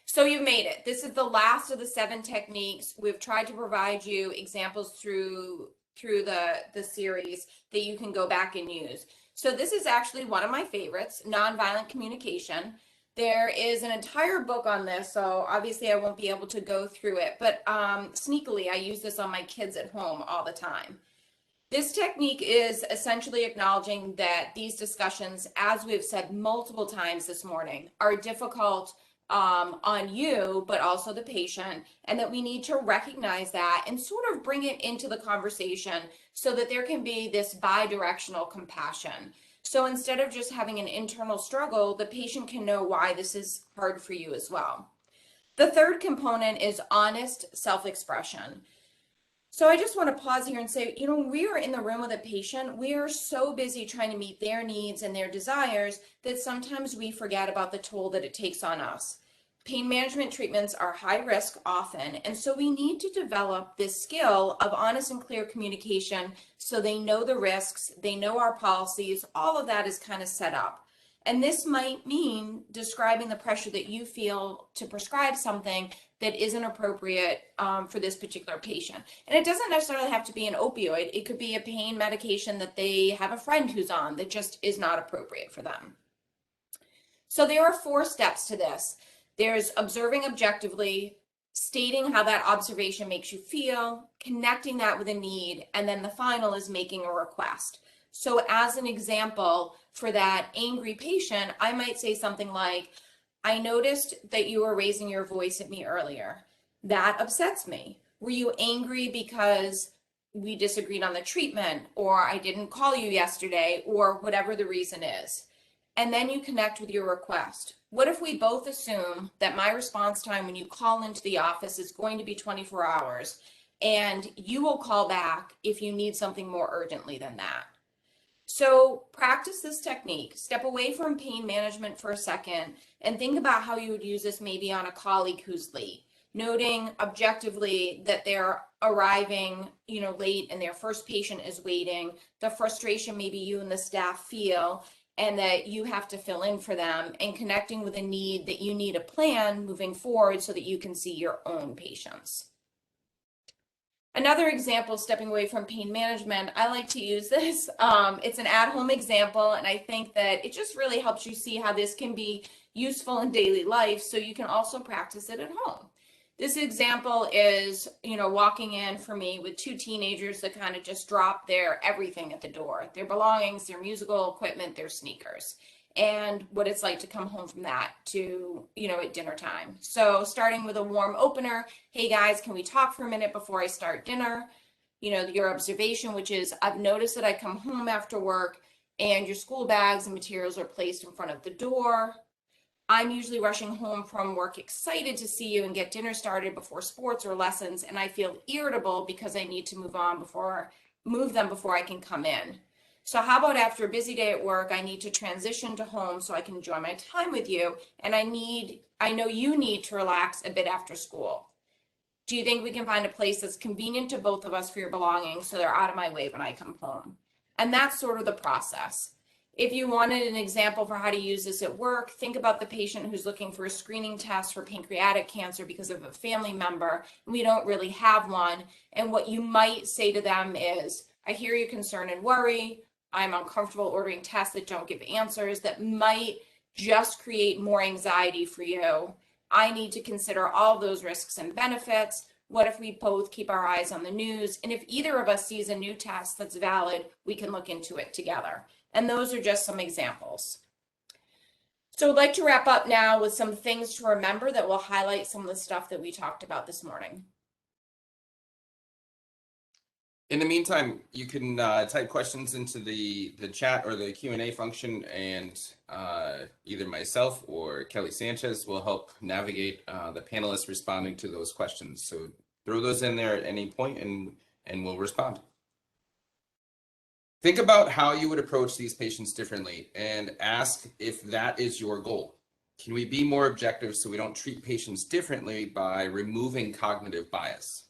[SPEAKER 1] So you've made it. This is the last of the 7 techniques. We've tried to provide you examples through the series that you can go back and use. So this is actually one of my favorites, nonviolent communication. There is an entire book on this, so obviously I won't be able to go through it, but sneakily I use this on my kids at home all the time. This technique is essentially acknowledging that these discussions, as we've said multiple times this morning, are difficult on you, but also the patient, and that we need to recognize that and sort of bring it into the conversation so that there can be this bi-directional compassion. So instead of just having an internal struggle, the patient can know why this is hard for you as well. The third component is honest self-expression. So I just want to pause here and say, when we are in the room with a patient, we are so busy trying to meet their needs and their desires that sometimes we forget about the toll that it takes on us. Pain management treatments are high risk often, and so we need to develop this skill of honest and clear communication so they know the risks, they know our policies, all of that is kind of set up. And this might mean describing the pressure that you feel to prescribe something that isn't appropriate for this particular patient. And it doesn't necessarily have to be an opioid. It could be a pain medication that they have a friend who's on that just is not appropriate for them. So there are 4 steps to this. There's observing objectively, stating how that observation makes you feel, connecting that with a need, and then the final is making a request. So as an example, for that angry patient, I might say something like, I noticed that you were raising your voice at me earlier. That upsets me. Were you angry because we disagreed on the treatment, or I didn't call you yesterday, or whatever the reason is? And then you connect with your request. What if we both assume that my response time when you call into the office is going to be 24 hours, and you will call back if you need something more urgently than that? So practice this technique. Step away from pain management for a second and think about how you would use this maybe on a colleague who's late, noting objectively that they're arriving, late and their first patient is waiting, the frustration maybe you and the staff feel, and that you have to fill in for them, and connecting with a need that you need a plan moving forward so that you can see your own patients. Another example, stepping away from pain management, I like to use this. It's an at-home example, and I think that it just really helps you see how this can be useful in daily life, so you can also practice it at home. This example is, walking in for me with 2 teenagers that kind of just drop their everything at the door, their belongings, their musical equipment, their sneakers, and what it's like to come home from that to, at dinner time. So starting with a warm opener, hey guys, can we talk for a minute before I start dinner? Your observation, which is, I've noticed that I come home after work and your school bags and materials are placed in front of the door. I'm usually rushing home from work excited to see you and get dinner started before sports or lessons, and I feel irritable because I need to move them before I can come in. So how about after a busy day at work, I need to transition to home so I can enjoy my time with you, and I know you need to relax a bit after school. Do you think we can find a place that's convenient to both of us for your belongings so they're out of my way when I come home? And that's sort of the process. If you wanted an example for how to use this at work, think about the patient who's looking for a screening test for pancreatic cancer because of a family member, and we don't really have one. And what you might say to them is, I hear your concern and worry. I'm uncomfortable ordering tests that don't give answers that might just create more anxiety for you. I need to consider all those risks and benefits. What if we both keep our eyes on the news? And if either of us sees a new test that's valid, we can look into it together. And those are just some examples. So I'd like to wrap up now with some things to remember that will highlight some of the stuff that we talked about this morning.
[SPEAKER 3] In the meantime, you can type questions into the chat or the Q&A function, and either myself or Kelly Sanchez will help navigate the panelists responding to those questions. So throw those in there at any point and we'll respond. Think about how you would approach these patients differently and ask if that is your goal. Can we be more objective so we don't treat patients differently by removing cognitive bias?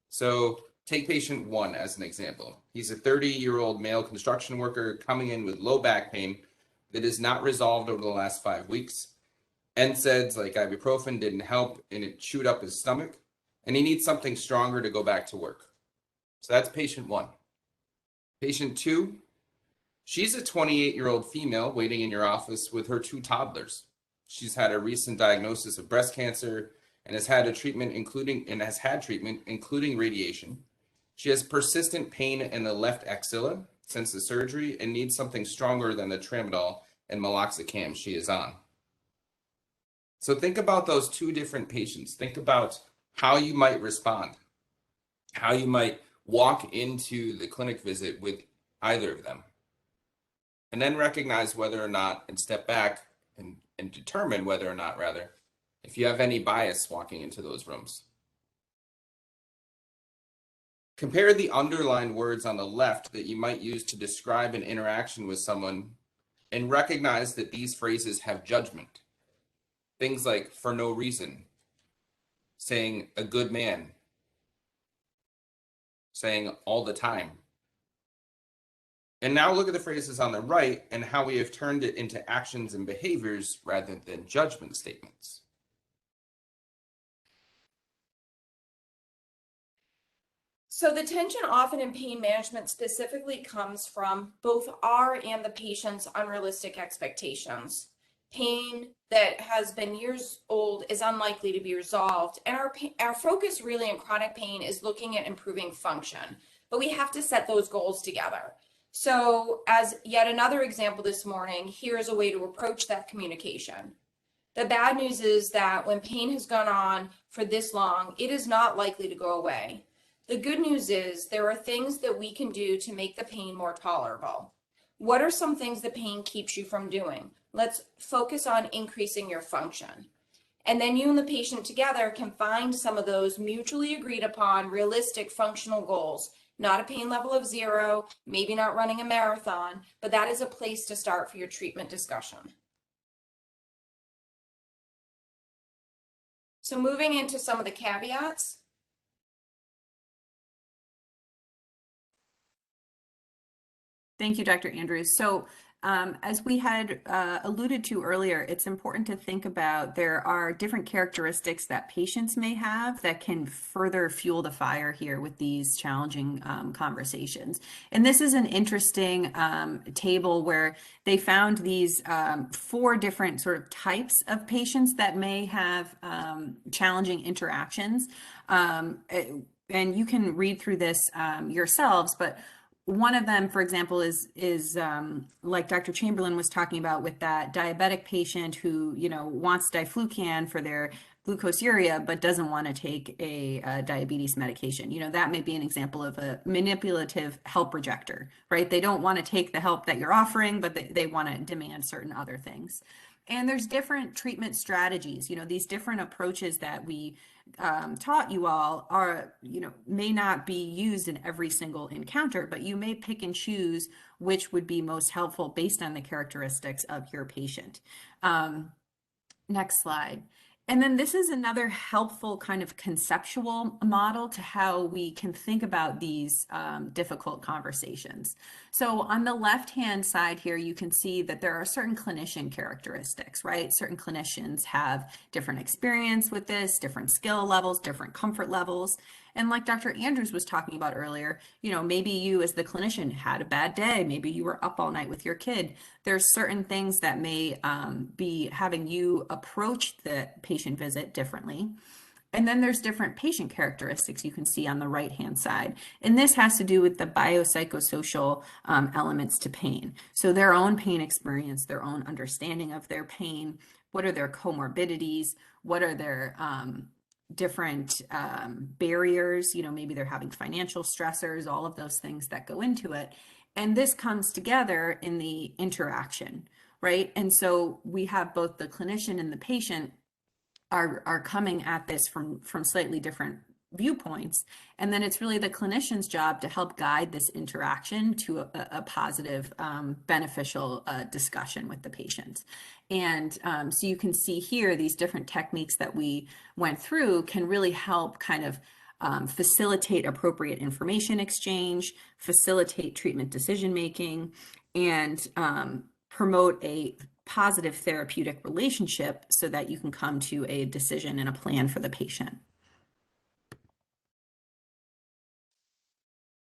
[SPEAKER 3] So take patient 1 as an example. He's a 30-year-old male construction worker coming in with low back pain that is not resolved over the last 5 weeks. NSAIDs like ibuprofen didn't help, and it chewed up his stomach, and he needs something stronger to go back to work. So that's patient 1. Patient 2, she's a 28-year-old female waiting in your office with her 2 toddlers. She's had a recent diagnosis of breast cancer and has had treatment including radiation. She has persistent pain in the left axilla since the surgery and needs something stronger than the tramadol and meloxicam she is on. So think about those two different patients. Think about how you might respond, how you might walk into the clinic visit with either of them, and then recognize whether or not, and step back and determine whether or not, rather, if you have any bias walking into those rooms. Compare the underlined words on the left that you might use to describe an interaction with someone and recognize that these phrases have judgment. Things like "for no reason," saying "a good man," saying "all the time." And now look at the phrases on the right and how we have turned it into actions and behaviors rather than judgment statements.
[SPEAKER 1] So the tension often in pain management specifically comes from both our and the patient's unrealistic expectations. Pain that has been years old is unlikely to be resolved, and our focus really in chronic pain is looking at improving function, but we have to set those goals together. So as yet another example this morning, here's a way to approach that communication. The bad news is that when pain has gone on for this long, it is not likely to go away. The good news is there are things that we can do to make the pain more tolerable. What are some things the pain keeps you from doing? Let's focus on increasing your function. And then you and the patient together can find some of those mutually agreed upon realistic functional goals. Not a pain level of 0, maybe not running a marathon, but that is a place to start for your treatment discussion. So moving into some of the caveats.
[SPEAKER 2] Thank you, Dr. Andrews. So as we had alluded to earlier, it's important to think about there are different characteristics that patients may have that can further fuel the fire here with these challenging conversations. And this is an interesting table where they found these 4 different sort of types of patients that may have challenging interactions. And you can read through this yourselves, but one of them, for example, is like Dr. Chamberlin was talking about with that diabetic patient who, wants diflucan for their glucosuria, but doesn't want to take a diabetes medication. That may be an example of a manipulative help rejecter, right? They don't want to take the help that you're offering, but they want to demand certain other things. And there's different treatment strategies, these different approaches that we taught you all are, may not be used in every single encounter, but you may pick and choose which would be most helpful based on the characteristics of your patient. Next slide. And then this is another helpful kind of conceptual model to how we can think about these difficult conversations. So on the left-hand side here, you can see that there are certain clinician characteristics, right? Certain clinicians have different experience with this, different skill levels, different comfort levels. And like Dr. Andrews was talking about earlier, maybe you as the clinician had a bad day. Maybe you were up all night with your kid. There's certain things that may be having you approach the patient visit differently. And then there's different patient characteristics you can see on the right-hand side. And this has to do with the biopsychosocial elements to pain. So their own pain experience, their own understanding of their pain, what are their comorbidities, what are their different barriers, maybe they're having financial stressors, all of those things that go into it. And this comes together in the interaction, right? And so we have both the clinician and the patient are coming at this from slightly different viewpoints. And then it's really the clinician's job to help guide this interaction to a positive, beneficial discussion with the patient. And so you can see here, these different techniques that we went through can really help kind of facilitate appropriate information exchange, facilitate treatment decision-making, and promote a positive therapeutic relationship so that you can come to a decision and a plan for the patient.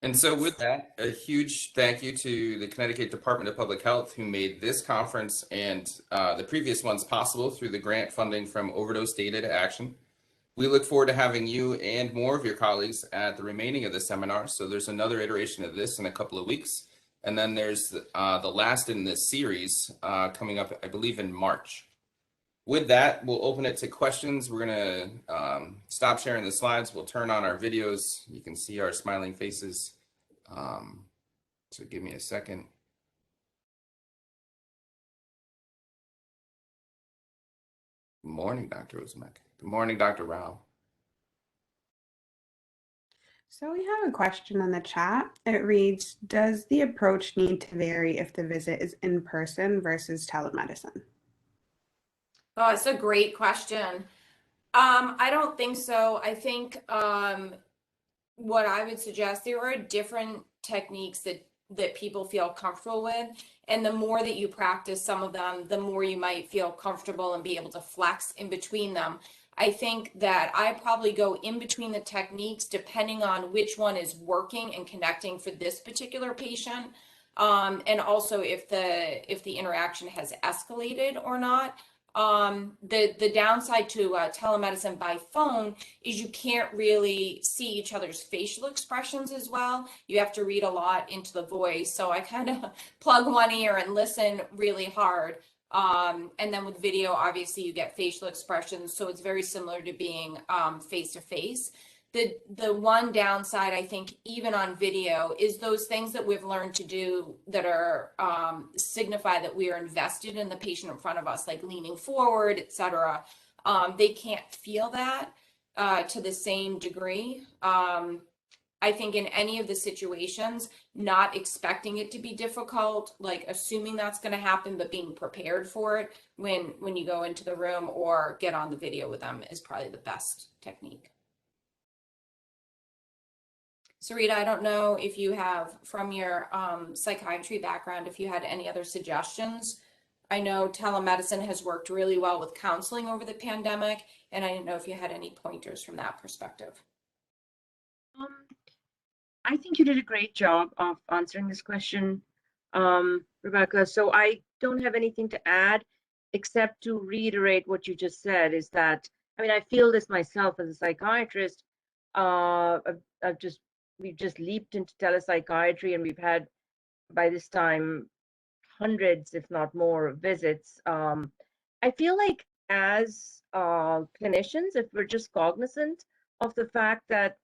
[SPEAKER 3] And so with that, a huge thank you to the Connecticut Department of Public Health who made this conference and the previous ones possible through the grant funding from Overdose Data to Action. We look forward to having you and more of your colleagues at the remaining of the seminar. So there's another iteration of this in a couple of weeks. And then there's the last in this series coming up, I believe, in March. With that, we'll open it to questions. We're going to stop sharing the slides. We'll turn on our videos. You can see our smiling faces. So give me a second. Good morning, Dr. Ozimek. Good morning, Dr. Rao.
[SPEAKER 4] So we have a question in the chat. It reads, does the approach need to vary if the visit is in person versus telemedicine?
[SPEAKER 1] Oh, it's a great question. I don't think so. I think what I would suggest, there are different techniques that people feel comfortable with. And the more that you practice some of them, the more you might feel comfortable and be able to flex in between them. I think that I probably go in between the techniques depending on which one is working and connecting for this particular patient. And also if the interaction has escalated or not. The downside to telemedicine by phone is you can't really see each other's facial expressions as well. You have to read a lot into the voice. So I kind of plug one ear and listen really hard. And then with video, obviously you get facial expressions. So it's very similar to being face to face. The one downside, I think, even on video, is those things that we've learned to do that are signify that we are invested in the patient in front of us, like leaning forward, etc. They can't feel that to the same degree. I think in any of the situations, not expecting it to be difficult, like assuming that's going to happen, but being prepared for it when you go into the room or get on the video with them is probably the best technique. Sarita, I don't know if you have, from your psychiatry background, if you had any other suggestions. I know telemedicine has worked really well with counseling over the pandemic, and I didn't know if you had any pointers from that perspective.
[SPEAKER 5] I think you did a great job of answering this question, Rebecca. So I don't have anything to add except to reiterate what you just said, is that, I mean, I feel this myself as a psychiatrist. We've just leaped into telepsychiatry, and we've had, by this time, hundreds, if not more, visits. I feel like as clinicians, if we're just cognizant of the fact that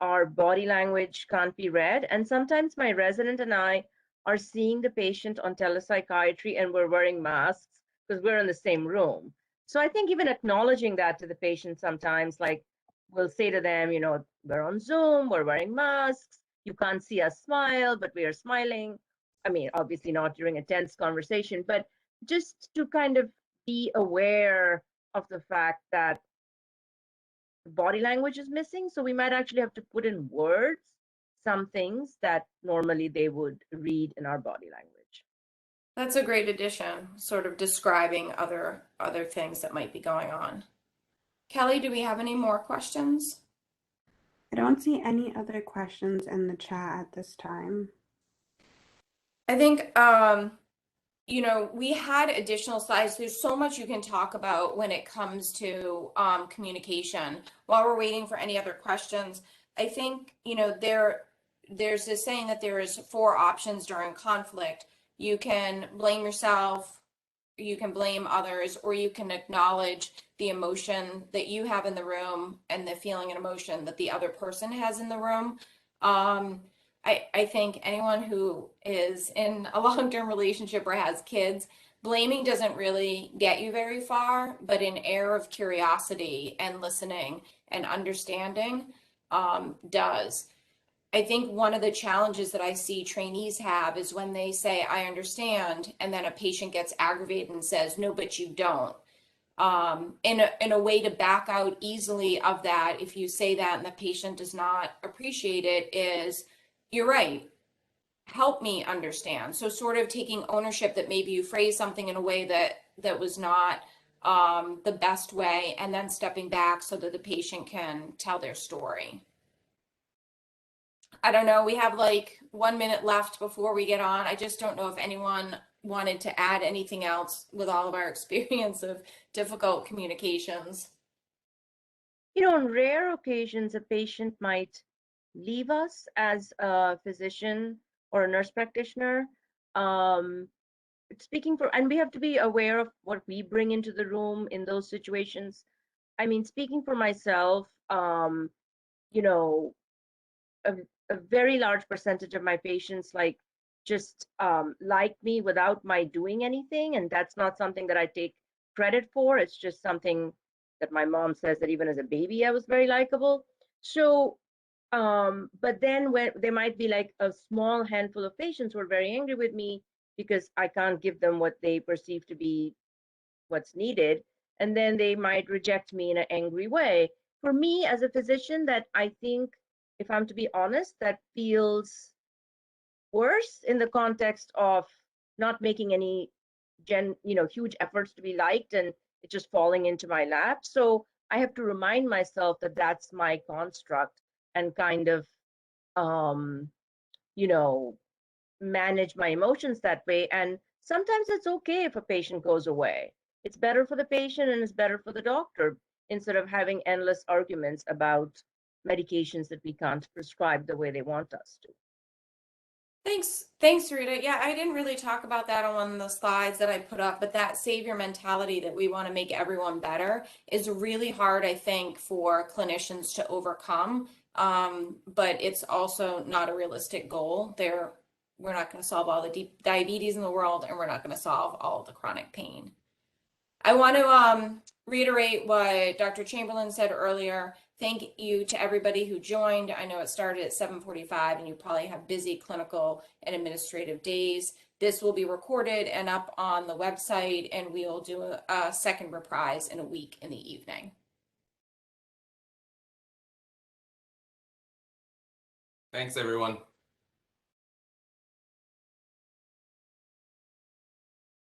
[SPEAKER 5] our body language can't be read, and sometimes my resident and I are seeing the patient on telepsychiatry and we're wearing masks because we're in the same room. So I think even acknowledging that to the patient sometimes, like we'll say to them, you know, we're on Zoom, we're wearing masks, you can't see us smile, but we are smiling. I mean, obviously not during a tense conversation, but just to kind of be aware of the fact that body language is missing. So we might actually have to put in words some things that normally they would read in our body language.
[SPEAKER 1] That's a great addition, sort of describing other things that might be going on. Kelly, do we have any more questions?
[SPEAKER 4] I don't see any other questions in the chat at this time.
[SPEAKER 1] I think, you know, we had additional slides. There's so much you can talk about when it comes to communication. While we're waiting for any other questions, I think, you know, there's this saying that there is 4 options during conflict. You can blame yourself, you can blame others, or you can acknowledge the emotion that you have in the room and the feeling and emotion that the other person has in the room. I think anyone who is in a long-term relationship or has kids, blaming doesn't really get you very far, but an air of curiosity and listening and understanding does. I think one of the challenges that I see trainees have is when they say, I understand, and then a patient gets aggravated and says, no, but you don't. In a way to back out easily of that, if you say that and the patient does not appreciate it, is, you're right, help me understand. So sort of taking ownership that maybe you phrase something in a way that was not the best way, and then stepping back so that the patient can tell their story. I don't know, we have like 1 minute left before we get on. I just don't know if anyone wanted to add anything else with all of our experience of difficult communications.
[SPEAKER 5] on rare occasions, a patient might leave us as a physician or a nurse practitioner. Speaking for, and we have to be aware of what we bring into the room in those situations. I mean, speaking for myself, you know, a, a very large percentage of my patients just like me without my doing anything, and that's not something that I take credit for. It's just something that my mom says that even as a baby I was very likable. So but then when there might be like a small handful of patients who are very angry with me because I can't give them what they perceive to be what's needed, and then they might reject me in an angry way. For me as a physician, that I think, if I'm to be honest, that feels worse in the context of not making any huge efforts to be liked, and it just falling into my lap. So I have to remind myself that that's my construct, and kind of um you know manage my emotions that way. And sometimes it's okay if a patient goes away. It's better for the patient and it's better for the doctor, instead of having endless arguments about medications that we can't prescribe the way they want us to.
[SPEAKER 1] Thanks, Rita. Yeah, I didn't really talk about that on one of the slides that I put up, but that savior mentality that we want to make everyone better is really hard, I think, for clinicians to overcome. But it's also not a realistic goal. We're not going to solve all the diabetes in the world, and we're not going to solve all of the chronic pain. I want to reiterate what Dr. Chamberlin said earlier. Thank you to everybody who joined. I know it started at 7:45 and you probably have busy clinical and administrative days. This will be recorded and up on the website, and we will do a second reprise in a week in the evening.
[SPEAKER 3] Thanks, everyone.